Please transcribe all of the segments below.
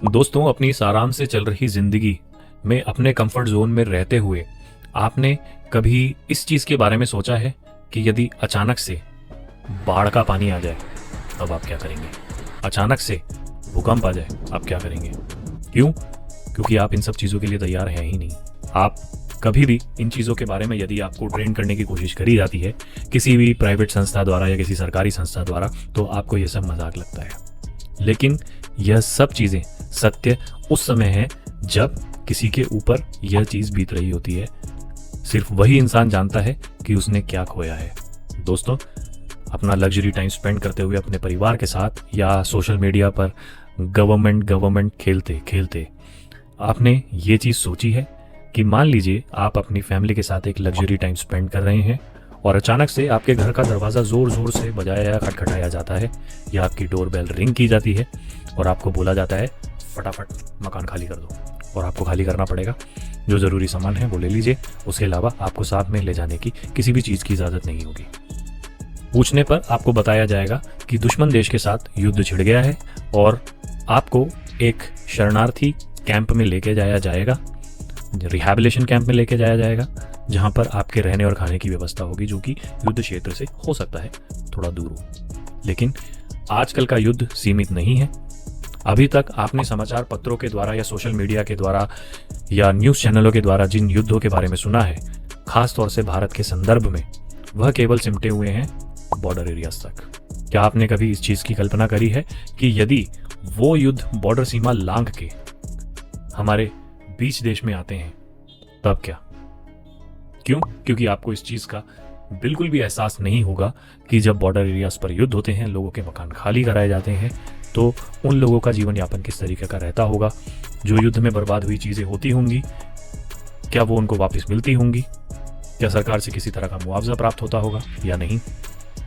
दोस्तों, अपनी इस आराम से चल रही जिंदगी में अपने कंफर्ट जोन में रहते हुए आपने कभी इस चीज के बारे में सोचा है कि यदि अचानक से बाढ़ का पानी आ जाए तब आप क्या करेंगे? अचानक से भूकंप आ जाए आप क्या करेंगे? क्यों? क्योंकि आप इन सब चीजों के लिए तैयार हैं ही नहीं। आप कभी भी इन चीजों के बारे में यदि आपको ट्रेन करने की कोशिश करी जाती है किसी भी प्राइवेट संस्था द्वारा या किसी सरकारी संस्था द्वारा, तो आपको यह सब मजाक लगता है। लेकिन यह सब चीजें सत्य उस समय है जब किसी के ऊपर यह चीज बीत रही होती है। सिर्फ वही इंसान जानता है कि उसने क्या खोया है। दोस्तों, अपना लग्जरी टाइम स्पेंड करते हुए अपने परिवार के साथ या सोशल मीडिया पर गवर्नमेंट खेलते खेलते आपने ये चीज सोची है कि मान लीजिए आप अपनी फैमिली के साथ एक लग्जरी टाइम स्पेंड कर रहे हैं और अचानक से आपके घर का दरवाज़ा ज़ोर ज़ोर से बजाया या खटखटाया जाता है या आपकी डोरबेल रिंग की जाती है और आपको बोला जाता है फटाफट मकान खाली कर दो। और आपको खाली करना पड़ेगा। जो ज़रूरी सामान है वो ले लीजिए, उसके अलावा आपको साथ में ले जाने की किसी भी चीज़ की इजाज़त नहीं होगी। पूछने पर आपको बताया जाएगा कि दुश्मन देश के साथ युद्ध छिड़ गया है और आपको एक शरणार्थी कैंप में लेके जाया जाएगा, रिहैबिलिटेशन कैंप में लेके जाया जाएगा, जहां पर आपके रहने और खाने की व्यवस्था होगी, जो कि युद्ध क्षेत्र से हो सकता है थोड़ा दूर हो। लेकिन आजकल का युद्ध सीमित नहीं है। अभी तक आपने समाचार पत्रों के द्वारा या सोशल मीडिया के द्वारा या न्यूज़ चैनलों के द्वारा जिन युद्धों के बारे में सुना है, खास तौर से भारत के संदर्भ में, वह केवल सिमटे हुए हैं बॉर्डर एरियाज तक। क्या आपने कभी इस चीज़ की कल्पना करी है कि यदि वो युद्ध बॉर्डर सीमा लांघ के हमारे बीच देश में आते हैं तब क्या? क्यों? क्योंकि आपको इस चीज का बिल्कुल भी एहसास नहीं होगा कि जब बॉर्डर एरियाज पर युद्ध होते हैं, लोगों के मकान खाली कराए जाते हैं, तो उन लोगों का जीवन यापन किस तरीके का रहता होगा। जो युद्ध में बर्बाद हुई चीजें होती होंगी, क्या वो उनको वापस मिलती होंगी? क्या सरकार से किसी तरह का मुआवजा प्राप्त होता होगा या नहीं?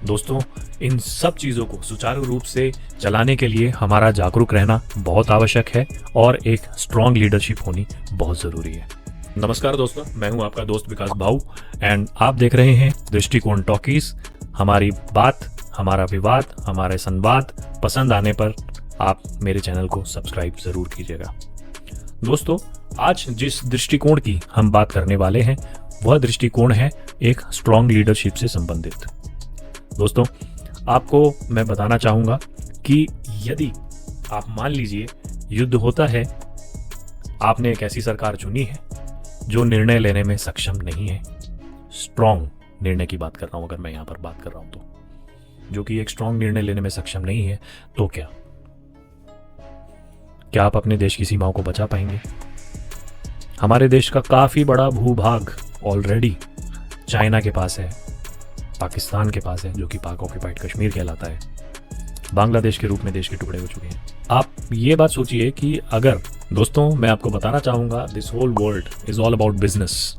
दोस्तों, इन सब चीज़ों को सुचारू रूप से चलाने के लिए हमारा जागरूक रहना बहुत आवश्यक है और एक स्ट्रॉन्ग लीडरशिप होनी बहुत ज़रूरी है। नमस्कार दोस्तों, मैं हूं आपका दोस्त विकास भाऊ एंड आप देख रहे हैं दृष्टिकोण टॉकीज। हमारी बात, हमारा विवाद, हमारे संवाद पसंद आने पर आप मेरे चैनल को सब्सक्राइब ज़रूर कीजिएगा। दोस्तों, आज जिस दृष्टिकोण की हम बात करने वाले हैं वह दृष्टिकोण है एक स्ट्रॉन्ग लीडरशिप से संबंधित। दोस्तों, आपको मैं बताना चाहूंगा कि यदि आप मान लीजिए युद्ध होता है, आपने एक ऐसी सरकार चुनी है जो निर्णय लेने में सक्षम नहीं है। स्ट्रॉन्ग निर्णय की बात कर रहा हूं, अगर मैं यहां पर बात कर रहा हूं तो, जो कि एक स्ट्रॉन्ग निर्णय लेने में सक्षम नहीं है, तो क्या आप अपने देश की सीमाओं को बचा पाएंगे? हमारे देश का काफी बड़ा भूभाग ऑलरेडी चाइना के पास है, पाकिस्तान के पास है, जो कि पाक ऑक्यूपाइड कश्मीर कहलाता है, बांग्लादेश के रूप में देश के टुकड़े हो चुके हैं। आप ये बात सोचिए कि अगर, दोस्तों मैं आपको बताना चाहूंगा, this whole world is all about business.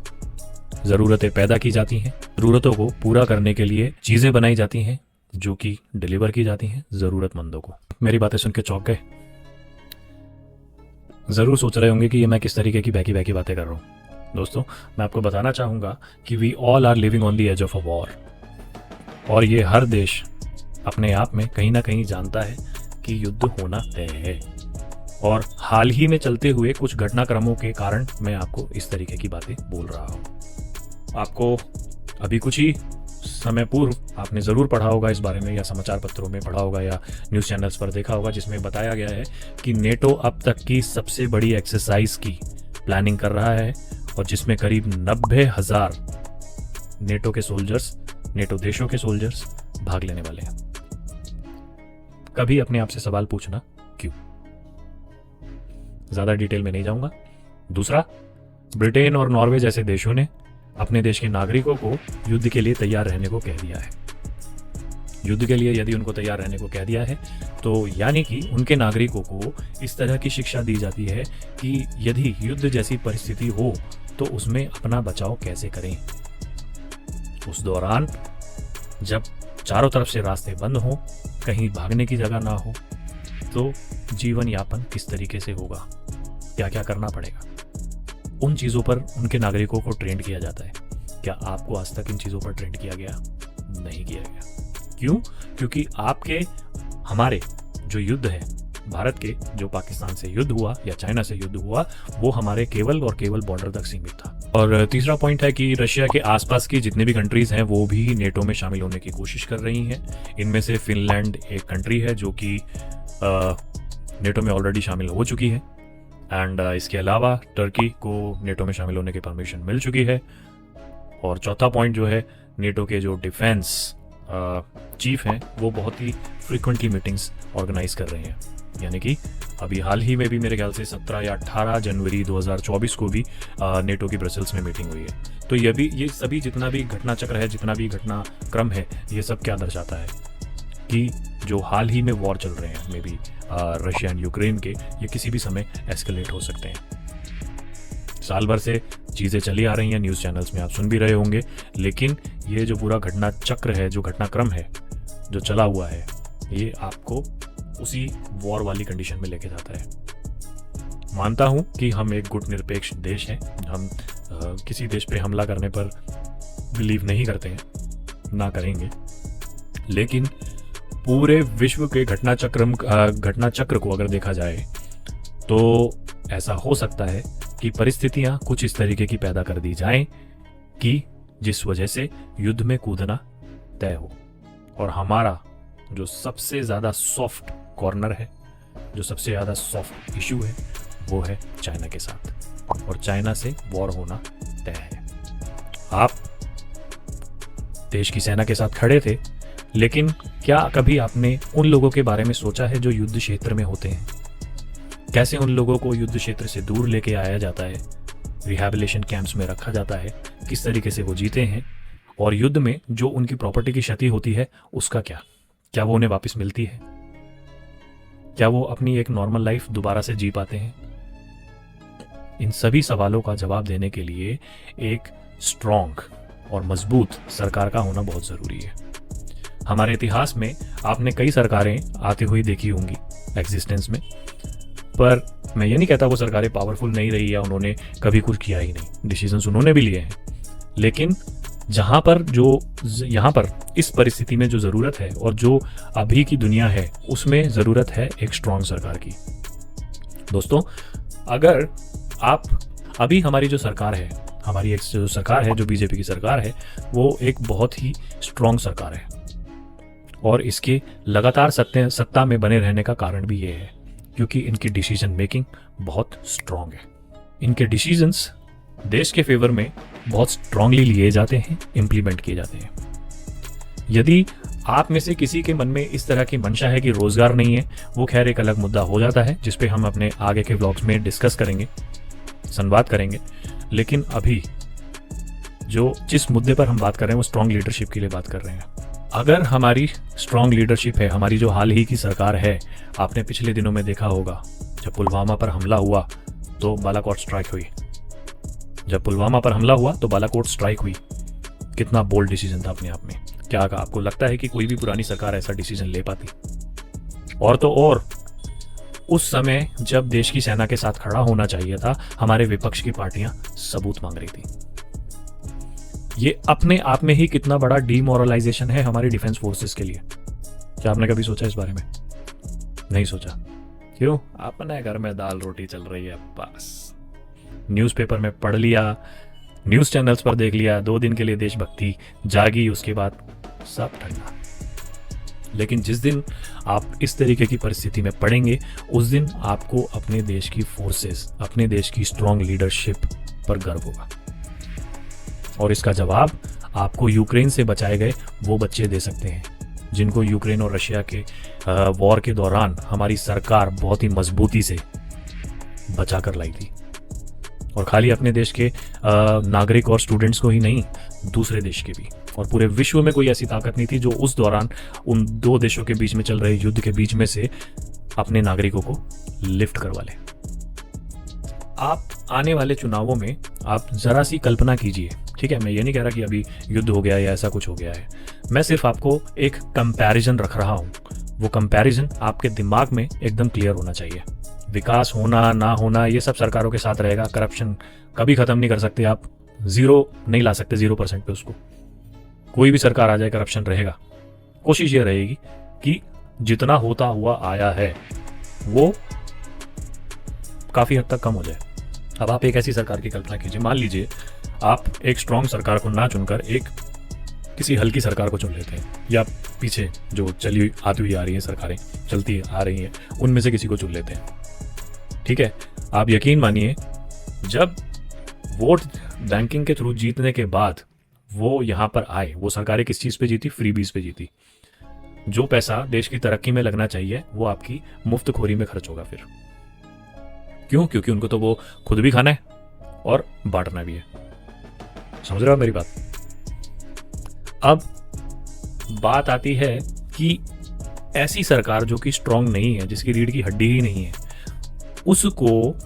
ज़रूरतें पैदा की जाती हैं, ज़रूरतों को पूरा करने के लिए चीज़ें बनाई जाती हैं जो कि डिलीवर की जाती हैं ज़रूरतमंदों को। मेरी बातें सुन के चौंक गए? ज़रूर सोच रहे होंगे कि ये मैं किस तरीके की बहकी बहकी बातें कर रहा हूँ। दोस्तों, मैं आपको बताना चाहूँगा कि we all are living on the edge of a war, और ये हर देश अपने आप में कहीं ना कहीं जानता है कि युद्ध होना तय है। और हाल ही में चलते हुए कुछ घटनाक्रमों के कारण मैं आपको इस तरीके की बातें बोल रहा हूँ। आपको अभी कुछ ही समय पूर्व आपने ज़रूर पढ़ा होगा इस बारे में, या समाचार पत्रों में पढ़ा होगा या न्यूज़ चैनल्स पर देखा होगा, जिसमें बताया गया है कि नेटो अब तक की सबसे बड़ी एक्सरसाइज की प्लानिंग कर रहा है और जिसमें करीब 90,000 नेटो के सोल्जर्स, नेटो देशों के सोल्जर्स भाग लेने वाले हैं। कभी अपने आप से सवाल पूछना, क्यों? ज्यादा डिटेल में नहीं जाऊंगा। दूसरा, ब्रिटेन और नॉर्वे जैसे देशों ने अपने देश के नागरिकों को युद्ध के लिए तैयार रहने को कह दिया है। युद्ध के लिए यदि उनको तैयार रहने को कह दिया है तो यानी कि उनके नागरिकों को इस तरह की शिक्षा दी जाती है कि यदि युद्ध जैसी परिस्थिति हो तो उसमें अपना बचाव कैसे करें। उस दौरान जब चारों तरफ से रास्ते बंद हो, कहीं भागने की जगह ना हो, तो जीवन यापन किस तरीके से होगा, क्या क्या करना पड़ेगा, उन चीज़ों पर उनके नागरिकों को ट्रेन किया जाता है। क्या आपको आज तक इन चीज़ों पर ट्रेन किया गया? नहीं किया गया। क्यों? क्योंकि आपके हमारे जो युद्ध है भारत के जो पाकिस्तान से युद्ध हुआ या चाइना से युद्ध हुआ वो हमारे केवल और केवल बॉर्डर तक सीमित था। और तीसरा पॉइंट है कि रशिया के आसपास की जितने भी कंट्रीज हैं वो भी नेटो में शामिल होने की कोशिश कर रही हैं। इनमें से फिनलैंड एक कंट्री है जो कि नेटो में ऑलरेडी शामिल हो चुकी है, एंड इसके अलावा टर्की को नेटो में शामिल होने की परमिशन मिल चुकी है। और चौथा पॉइंट जो है, नेटो के जो डिफेंस चीफ हैं वो बहुत ही फ्रीक्वेंटली मीटिंग्स ऑर्गेनाइज कर रहे हैं, यानी कि अभी हाल ही में भी मेरे ख्याल से 17 या 18 जनवरी 2024 को भी नेटो की ब्रसेल्स में मीटिंग हुई है। तो ये सभी जितना भी घटना चक्र है, जितना भी घटना क्रम है, ये सब क्या दर्शाता है कि जो हाल ही में वॉर चल रहे हैं may be Russia and Ukraine के, ये किसी भी समय एस्केलेट हो सकते हैं। साल भर से चीज़ें चली आ रही हैं, न्यूज़ चैनल्स में आप सुन भी रहे होंगे, लेकिन ये जो पूरा घटना चक्र है, जो घटनाक्रम है जो चला हुआ है, ये आपको उसी वॉर वाली कंडीशन में लेके जाता है। मानता हूं कि हम एक गुटनिरपेक्ष देश हैं, हम किसी देश पे हमला करने पर बिलीव नहीं करते हैं, ना करेंगे, लेकिन पूरे विश्व के घटना चक्र को अगर देखा जाए तो ऐसा हो सकता है कि परिस्थितियां कुछ इस तरीके की पैदा कर दी जाएं कि जिस वजह से युद्ध में कूदना तय हो। और हमारा जो सबसे ज़्यादा सॉफ्ट कॉर्नर है, जो सबसे ज़्यादा सॉफ्ट इशू है, वो है चाइना के साथ, और चाइना से वॉर होना तय है। आप देश की सेना के साथ खड़े थे, लेकिन क्या कभी आपने उन लोगों के बारे में सोचा है जो युद्ध क्षेत्र में होते हैं? कैसे उन लोगों को युद्ध क्षेत्र से दूर लेके आया जाता है, रिहैबिलिटेशन कैंप्स में रखा जाता है, किस तरीके से वो जीते हैं, और युद्ध में जो उनकी प्रॉपर्टी की क्षति होती है उसका क्या वो उन्हें वापस मिलती है? क्या वो अपनी एक नॉर्मल लाइफ दोबारा से जी पाते हैं? इन सभी सवालों का जवाब देने के लिए एक स्ट्रॉन्ग और मजबूत सरकार का होना बहुत ज़रूरी है। हमारे इतिहास में आपने कई सरकारें आती हुई देखी होंगी एग्जिस्टेंस में, पर मैं ये नहीं कहता वो सरकारें पावरफुल नहीं रही या उन्होंने कभी कुछ किया ही नहीं, डिसीजंस उन्होंने भी लिए हैं, लेकिन यहाँ पर इस परिस्थिति में जो ज़रूरत है और जो अभी की दुनिया है उसमें ज़रूरत है एक स्ट्रॉन्ग सरकार की। दोस्तों, अगर आप अभी हमारी जो सरकार है, हमारी एक जो सरकार है, जो बीजेपी की सरकार है, वो एक बहुत ही स्ट्रॉन्ग सरकार है, और इसके लगातार सत्ता में बने रहने का कारण भी ये है क्योंकि इनकी डिसीजन मेकिंग बहुत स्ट्रॉन्ग है। इनके डिसीजंस देश के फेवर में बहुत स्ट्रांगली लिए जाते हैं, इम्प्लीमेंट किए जाते हैं। यदि आप में से किसी के मन में इस तरह की मंशा है कि रोजगार नहीं है, वो खैर एक अलग मुद्दा हो जाता है जिस पे हम अपने आगे के व्लॉग्स में डिस्कस करेंगे, संवाद करेंगे। लेकिन अभी जिस मुद्दे पर हम बात कर रहे हैं वो स्ट्रांग लीडरशिप के लिए बात कर रहे हैं। अगर हमारी स्ट्रांग लीडरशिप है, हमारी जो हाल ही की सरकार है, आपने पिछले दिनों में देखा होगा जब पुलवामा पर हमला हुआ तो बालाकोट स्ट्राइक हुई। कितना बोल्ड डिसीजन था अपने आप में। क्या आपको लगता है कि कोई भी पुरानी सरकार ऐसा डिसीजन ले पाती? और तो और उस समय जब देश की सेना के साथ खड़ा होना चाहिए था, हमारे विपक्ष की पार्टियां सबूत मांग रही थी। ये अपने आप में ही कितना बड़ा डीमोरलाइजेशन है हमारी डिफेंस फोर्सेस के लिए। क्या आपने कभी सोचा इस बारे में? नहीं सोचा। क्यों? अपने घर में दाल रोटी चल रही है, बस न्यूज़पेपर में पढ़ लिया, न्यूज़ चैनल्स पर देख लिया, 2 दिन के लिए देशभक्ति जागी, उसके बाद सब ठंडा। लेकिन जिस दिन आप इस तरीके की परिस्थिति में पड़ेंगे, उस दिन आपको अपने देश की फोर्सेस, अपने देश की स्ट्रॉन्ग लीडरशिप पर गर्व होगा। और इसका जवाब आपको यूक्रेन से बचाए गए वो बच्चे दे सकते हैं जिनको यूक्रेन और रशिया के वॉर के दौरान हमारी सरकार बहुत ही मजबूती से बचा कर लाई थी। और खाली अपने देश के नागरिक और स्टूडेंट्स को ही नहीं, दूसरे देश के भी, और पूरे विश्व में कोई ऐसी ताकत नहीं थी जो उस दौरान उन 2 देशों के बीच में चल रहे युद्ध के बीच में से अपने नागरिकों को लिफ्ट करवा ले। आप आने वाले चुनावों में आप जरा सी कल्पना कीजिए, ठीक है, मैं ये नहीं कह रहा कि अभी युद्ध हो गया या ऐसा कुछ हो गया है, मैं सिर्फ आपको एक कंपैरिजन रख रहा हूँ। वो कंपैरिजन आपके दिमाग में एकदम क्लियर होना चाहिए। विकास होना ना होना ये सब सरकारों के साथ रहेगा। करप्शन कभी खत्म नहीं कर सकते आप, 0 नहीं ला सकते 0% पे उसको। कोई भी सरकार आ जाए, करप्शन रहेगा। कोशिश ये रहेगी कि जितना होता हुआ आया है वो काफ़ी हद तक कम हो जाए। अब आप एक ऐसी सरकार की कल्पना कीजिए, मान लीजिए आप एक स्ट्रॉन्ग सरकार को ना चुनकर एक किसी हल्की सरकार को चुन लेते हैं, या पीछे जो आती हुई आ रही है सरकारें चलती आ रही हैं उनमें से किसी को चुन लेते हैं। ठीक है, आप यकीन मानिए जब वोट बैंकिंग के थ्रू जीतने के बाद वो यहाँ पर आए, वो सरकारें किस चीज़ पे जीती? फ्रीबीज पे जीती। जो पैसा देश की तरक्की में लगना चाहिए वो आपकी मुफ्तखोरी में खर्च होगा। फिर क्यों? क्योंकि उनको तो वो खुद भी खाना है और बांटना भी है। समझ रहे हो मेरी बात? अब बात आती है कि ऐसी सरकार जो कि स्ट्रांग नहीं है, जिसकी रीढ़ की हड्डी ही नहीं है, उसको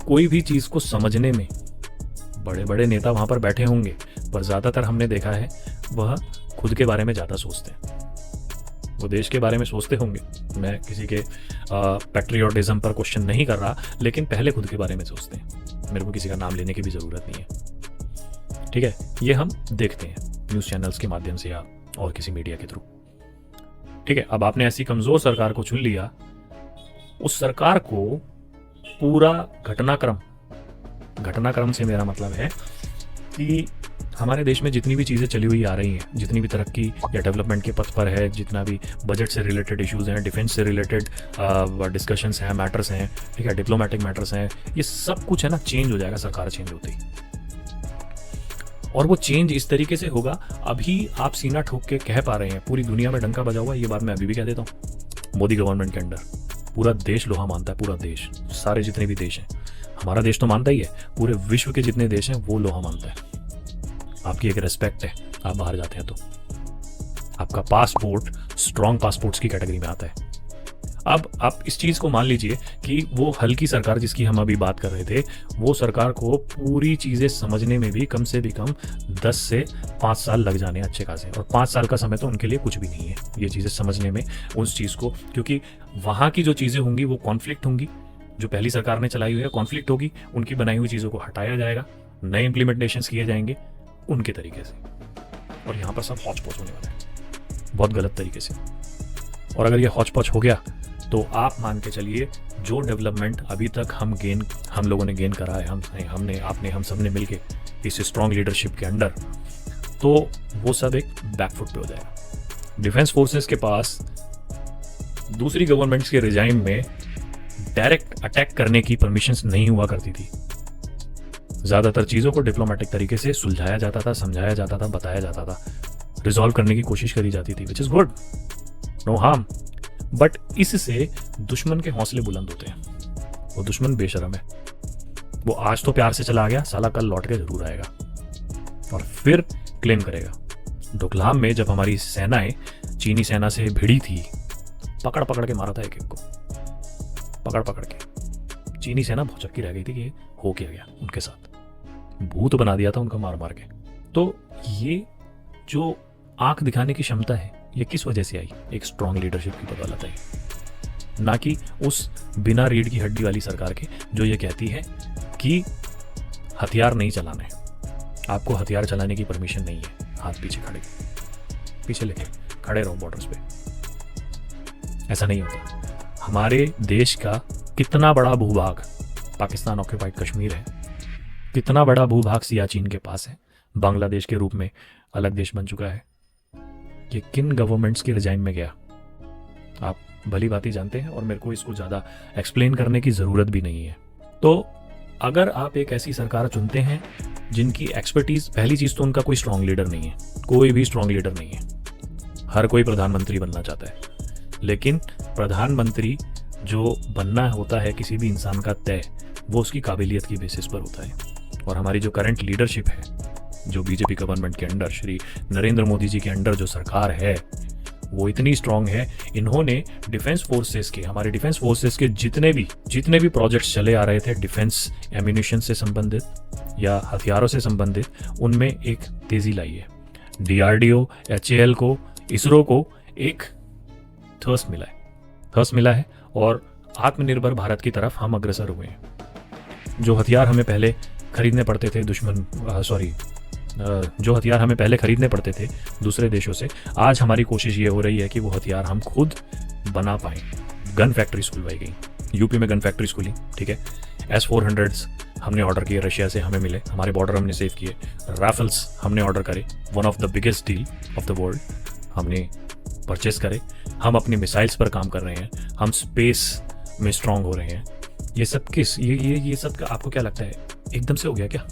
कोई भी चीज को समझने में बड़े बड़े नेता वहां पर बैठे होंगे, पर ज्यादातर हमने देखा है वह खुद के बारे में ज्यादा सोचते हैं। वो देश के बारे में सोचते होंगे, मैं किसी के पैट्रियोटिज्म पर क्वेश्चन नहीं कर रहा, लेकिन पहले खुद के बारे में सोचते हैं। मेरे को किसी का नाम लेने की भी जरूरत नहीं है। ठीक है, ये हम देखते हैं न्यूज़ चैनल्स के माध्यम से या और किसी मीडिया के थ्रू। ठीक है, अब आपने ऐसी कमजोर सरकार को चुन लिया, उस सरकार को पूरा घटनाक्रम से मेरा मतलब है कि हमारे देश में जितनी भी चीज़ें चली हुई आ रही हैं, जितनी भी तरक्की या डेवलपमेंट के पथ पर है, जितना भी बजट से रिलेटेड इश्यूज हैं, डिफेंस से रिलेटेड डिस्कशंस हैं, मैटर्स हैं, ठीक है, डिप्लोमेटिक मैटर्स हैं, ये सब कुछ है ना चेंज हो जाएगा सरकार चेंज होती। और वो चेंज इस तरीके से होगा, अभी आप सीना ठोक के कह पा रहे हैं, पूरी दुनिया में डंका बजा हुआ, ये बात मैं अभी भी कह देता हूँ, मोदी गवर्नमेंट के अंडर पूरा देश लोहा मानता है। पूरा देश, सारे जितने भी देश हैं, हमारा देश तो मानता ही है, पूरे विश्व के जितने देश हैं वो लोहा मानता है। आपकी एक रेस्पेक्ट है, आप बाहर जाते हैं तो आपका पासपोर्ट स्ट्रॉन्ग पासपोर्ट्स की कैटेगरी में आता है। अब आप इस चीज को मान लीजिए कि वो हल्की सरकार जिसकी हम अभी बात कर रहे थे, वो सरकार को पूरी चीजें समझने में भी कम 10 से 5 साल लग जाने अच्छे खासे, और 5 साल का समय तो उनके लिए कुछ भी नहीं है ये चीजें समझने में उस चीज को, क्योंकि वहां की जो चीजें होंगी वो कॉन्फ्लिक्ट होंगी, जो पहली सरकार ने चलाई हुई है कॉन्फ्लिक्ट होगी, उनकी बनाई हुई चीजों को हटाया जाएगा, नए इंप्लीमेंटेशंस किए जाएंगे उनके तरीके से, और यहाँ पर सब हौच पौच होने वाला है बहुत गलत तरीके से। और अगर ये हौच पौच हो गया तो आप मान के चलिए जो डेवलपमेंट अभी तक हम लोगों ने गेन करा है, हम सब ने मिलके इस स्ट्रॉन्ग लीडरशिप के अंडर, तो वो सब एक बैकफुट पे हो जाएगा। डिफेंस फोर्सेस के पास दूसरी गवर्नमेंट्स के रिजाइम में डायरेक्ट अटैक करने की परमिशंस नहीं हुआ करती थी। ज्यादातर चीजों को डिप्लोमेटिक तरीके से सुलझाया जाता था, समझाया जाता था, बताया जाता था, रिजॉल्व करने की कोशिश करी जाती थी, which is good, no harm. But इससे दुश्मन के हौसले बुलंद होते हैं। वो दुश्मन बेशरम है, वो आज तो प्यार से चला गया, साला कल लौट के जरूर आएगा और फिर क्लेम करेगा। डोकलाम में जब हमारी सेनाएं चीनी सेना से भिड़ी थी, पकड़ पकड़ के मारा था एक एक को, पकड़ पकड़ के। चीनी सेना भौचक्की रह गई थी कि हो क्या गया उनके साथ, भूत बना दिया था उनका मार मार के। तो ये जो आंख दिखाने की क्षमता है ये किस वजह से आई? एक स्ट्रॉन्ग लीडरशिप की बदौलत आई, ना कि उस बिना रीढ़ की हड्डी वाली सरकार के जो ये कहती है कि हथियार नहीं चलाना है, आपको हथियार चलाने की परमिशन नहीं है, हाथ पीछे लेके खड़े रहो बॉर्डर्स पे। ऐसा नहीं होता। हमारे देश का कितना बड़ा भूभाग पाकिस्तान ऑक्यूपाइड कश्मीर है, कितना बड़ा भूभाग सियाचिन के पास है, बांग्लादेश के रूप में अलग देश बन चुका है। ये किन गवर्नमेंट्स के रिजाइम में गया आप भली बात ही जानते हैं, और मेरे को इसको ज्यादा एक्सप्लेन करने की जरूरत भी नहीं है। तो अगर आप एक ऐसी सरकार चुनते हैं जिनकी एक्सपर्टीज, पहली चीज तो उनका कोई स्ट्रांग लीडर नहीं है, कोई भी स्ट्रांग लीडर नहीं है। हर कोई प्रधानमंत्री बनना चाहता है, लेकिन प्रधानमंत्री जो बनना होता है किसी भी इंसान का तय, वो उसकी काबिलियत की बेसिस पर होता है। और हमारी जो करंट लीडरशिप है, जो बीजेपी गवर्नमेंट के अंडर, श्री नरेंद्र मोदी जी के अंडर जो सरकार है, वो इतनी स्ट्रांग है, इन्होंने डिफेंस फोर्सेस के, हमारे डिफेंस फोर्सेस के जितने भी प्रोजेक्ट्स चले आ रहे थे डिफेंस एम्यूनिशन से संबंधित या हथियारों से संबंधित, उनमें एक तेजी लाई है। DRDO, HAL को, इसरो को एक थर्स्ट मिला है और आत्मनिर्भर भारत की तरफ हम अग्रसर हुए हैं। जो हथियार हमें पहले खरीदने पड़ते थे जो हथियार हमें पहले खरीदने पड़ते थे दूसरे देशों से, आज हमारी कोशिश ये हो रही है कि वो हथियार हम खुद बना पाएं। गन फैक्ट्रीज खुलवाई गई, यूपी में गन फैक्ट्रीज खुली, ठीक है। S-400s हमने ऑर्डर किए रशिया से, हमें मिले, हमारे बॉर्डर हमने सेव किए। राइफल्स हमने ऑर्डर करे, one of the biggest deal of the world हमने परचेस करे। हम अपनी मिसाइल्स पर काम कर रहे हैं, हम स्पेस में स्ट्रांग हो रहे हैं। ये सब किस ये सब का आपको क्या लगता है एकदम से हो गया क्या?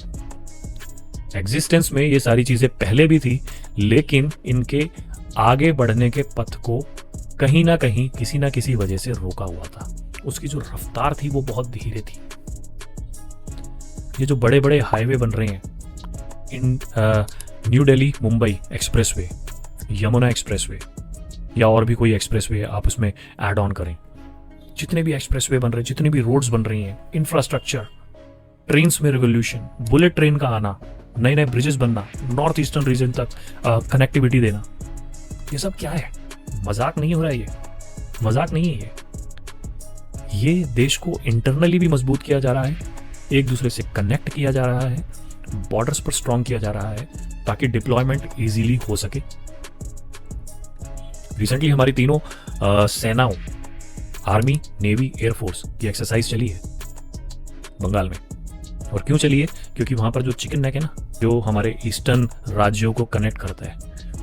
एग्जिस्टेंस में ये सारी चीजें पहले भी थी, लेकिन इनके आगे बढ़ने के पथ को कहीं ना कहीं किसी ना किसी वजह से रोका हुआ था। उसकी जो रफ्तार थी वो बहुत धीरे थी। ये जो बड़े बड़े हाईवे बन रहे हैं, इन new Delhi Mumbai expressway, Yamuna expressway या और भी कोई एक्सप्रेसवे आप उसमें ऐड ऑन करें, जितने भी एक्सप्रेसवे बन रहे हैं, जितनी भी रोड्स बन रही हैं, इंफ्रास्ट्रक्चर, ट्रेन्स में रिवोल्यूशन, बुलेट ट्रेन का आना, नए नए ब्रिजेस बनना, नॉर्थ ईस्टर्न रीजन तक कनेक्टिविटी देना, ये सब क्या है? मजाक नहीं हो रहा है, ये मजाक नहीं है। ये देश को इंटरनली भी मजबूत किया जा रहा है, एक दूसरे से कनेक्ट किया जा रहा है, बॉर्डर्स पर स्ट्रांग किया जा रहा है ताकि डिप्लॉयमेंट इजीली हो सके। रिसेंटली हमारी तीनों सेनाओं, आर्मी, नेवी, एयरफोर्स की एक्सरसाइज चली है बंगाल में। और क्यों चली है? क्योंकि वहां पर जो चिकन नेक है ना, जो हमारे ईस्टर्न राज्यों को कनेक्ट करता है,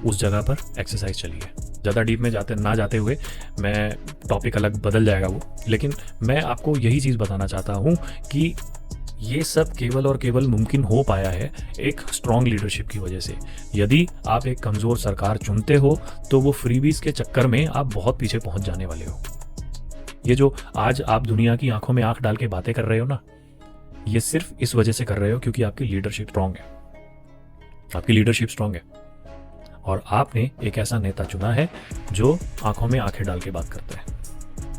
उस जगह पर एक्सरसाइज चली है। ज़्यादा डीप में जाते हुए मैं टॉपिक अलग बदल जाएगा वो, लेकिन मैं आपको यही चीज़ बताना चाहता हूँ कि ये सब केवल और केवल मुमकिन हो पाया है एक स्ट्रॉन्ग लीडरशिप की वजह से। यदि आप एक कमज़ोर सरकार चुनते हो तो वो फ्रीबीज के चक्कर में आप बहुत पीछे पहुंच जाने वाले हो। ये जो आज आप दुनिया की आंखों में आंख डाल के बातें कर रहे हो ना, ये सिर्फ इस वजह से कर रहे हो क्योंकि आपकी लीडरशिप स्ट्रांग है। आपकी लीडरशिप स्ट्रांग है और आपने एक ऐसा नेता चुना है जो आंखों में आंखें डाल के बात करता है।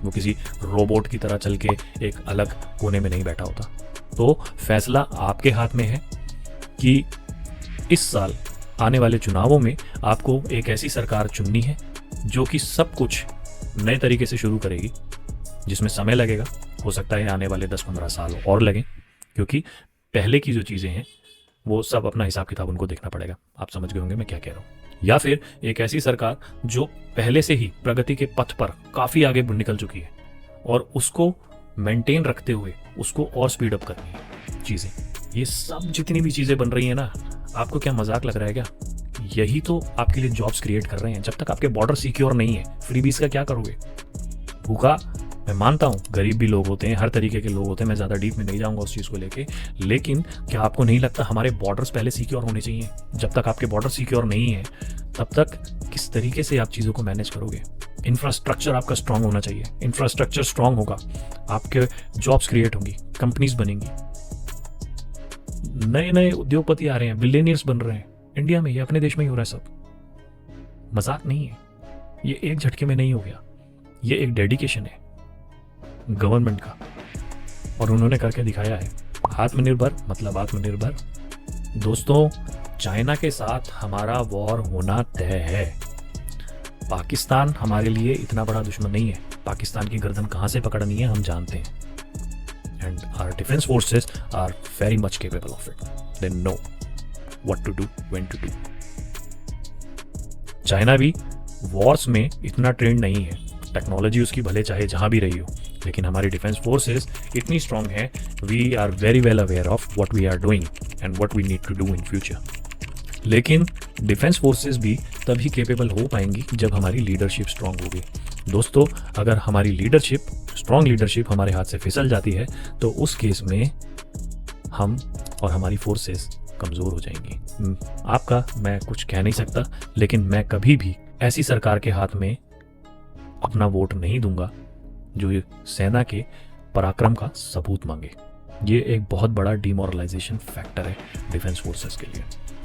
वो किसी रोबोट की तरह चल के एक अलग कोने में नहीं बैठा होता। तो फैसला आपके हाथ में है कि इस साल आने वाले चुनावों में आपको एक ऐसी सरकार चुननी है जो कि सब कुछ नए तरीके से शुरू करेगी, जिसमें समय लगेगा, हो सकता है आने वाले 10-15 साल और लगे, क्योंकि पहले की जो चीज़ें हैं वो सब अपना हिसाब किताब उनको देखना पड़ेगा। आप समझ गए होंगे मैं क्या कह रहा हूँ। या फिर एक ऐसी सरकार जो पहले से ही प्रगति के पथ पर काफ़ी आगे निकल चुकी है और उसको मेंटेन रखते हुए उसको और स्पीड अप करनी है चीज़ें। ये सब जितनी भी चीज़ें बन रही हैं ना, आपको क्या मजाक लग रहा है क्या? यही तो आपके लिए जॉब्स क्रिएट कर रहे हैं। जब तक आपके बॉर्डर सिक्योर नहीं है, फ्रीबीज का क्या करोगे? भूखा, मैं मानता हूँ गरीब भी लोग होते हैं, हर तरीके के लोग होते हैं, मैं ज़्यादा डीप में नहीं जाऊँगा उस चीज़ को लेके, लेकिन क्या आपको नहीं लगता हमारे बॉर्डर्स पहले सिक्योर होने चाहिए? जब तक आपके बॉर्डर सिक्योर नहीं है तब तक किस तरीके से आप चीज़ों को मैनेज करोगे? इंफ्रास्ट्रक्चर आपका स्ट्रांग होना चाहिए। इंफ्रास्ट्रक्चर स्ट्रांग होगा, आपके जॉब्स क्रिएट होंगी, कंपनीज बनेंगी, नए नए उद्योगपति आ रहे हैं, बिलियनियर्स बन रहे हैं इंडिया में। ये अपने देश में ही हो रहा है सब, मजाक नहीं है। ये एक झटके में नहीं हो गया, ये एक डेडिकेशन है गवर्नमेंट का और उन्होंने करके दिखाया है। आत्मनिर्भर मतलब आत्मनिर्भर। दोस्तों, चाइना के साथ हमारा वॉर होना तय है। पाकिस्तान हमारे लिए इतना बड़ा दुश्मन नहीं है। पाकिस्तान की गर्दन कहां से पकड़नी है हम जानते हैं। And our defence forces are very much capable of it. They know what to do, when to do. China भी वॉर्स में इतना ट्रेंड नहीं है। टेक्नोलॉजी उसकी भले चाहे जहां भी रही हो, लेकिन हमारी डिफेंस फोर्सेस इतनी स्ट्रांग है। We are very well aware of what we are doing and what we need to do in future. लेकिन डिफेंस फोर्सेस भी तभी केपेबल हो पाएंगी जब हमारी लीडरशिप स्ट्रांग होगी। दोस्तों, अगर हमारी लीडरशिप, स्ट्रांग लीडरशिप हमारे हाथ से फिसल जाती है तो उस केस में हम और हमारी फोर्सेस कमज़ोर हो जाएंगी। आपका मैं कुछ कह नहीं सकता, लेकिन मैं कभी भी ऐसी सरकार के हाथ में अपना वोट नहीं दूंगा जो ये सेना के पराक्रम का सबूत मांगे। ये एक बहुत बड़ा डिमोरलाइजेशन फैक्टर है डिफेंस फोर्सेस के लिए।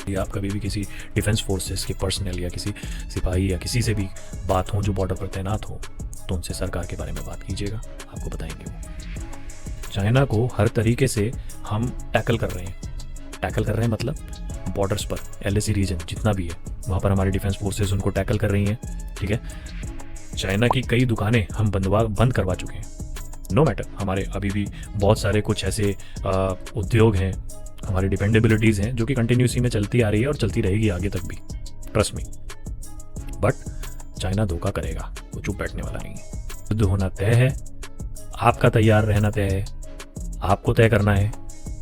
ये आप कभी भी किसी डिफेंस फोर्सेस के पर्सनल या किसी सिपाही या किसी से भी बात हो जो बॉर्डर पर तैनात हो, तो उनसे सरकार के बारे में बात कीजिएगा, आपको बताएंगे वो। चाइना को हर तरीके से हम टैकल कर रहे हैं मतलब बॉर्डर्स पर LAC रीजन जितना भी है वहाँ पर हमारी डिफेंस फोर्सेस उनको टैकल कर रही हैं, ठीक है। चाइना की कई दुकानें हम बंद करवा चुके हैं। नो मैटर, हमारे अभी भी बहुत सारे कुछ ऐसे उद्योग हैं, हमारी डिपेंडेबिलिटीज़ हैं जो कि कंटिन्यूसी में चलती आ रही है और चलती रहेगी आगे तक भी, ट्रस्ट मी। बट चाइना धोखा करेगा, वो चुप बैठने वाला नहीं है। युद्ध होना तय है आपका तैयार रहना तय है। आपको तय करना है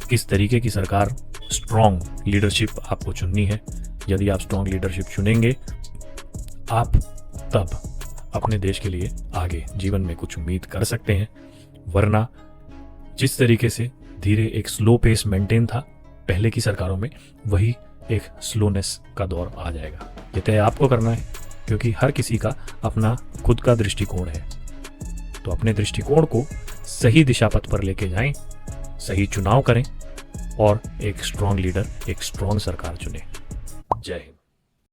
किस तरीके की सरकार, स्ट्रॉन्ग लीडरशिप आपको चुननी है। यदि आप स्ट्रॉन्ग लीडरशिप चुनेंगे, आप तब अपने देश के लिए आगे जीवन में कुछ उम्मीद कर सकते हैं। वरना जिस तरीके से धीरे एक स्लो पेस मेंटेन था पहले की सरकारों में, वही एक स्लोनेस का दौर आ जाएगा। ये तय आपको करना है, क्योंकि हर किसी का अपना खुद का दृष्टिकोण है। तो अपने दृष्टिकोण को सही दिशा पथ पर लेके जाएं, सही चुनाव करें और एक स्ट्रॉन्ग लीडर, एक स्ट्रॉन्ग सरकार चुनें। जय हिंद।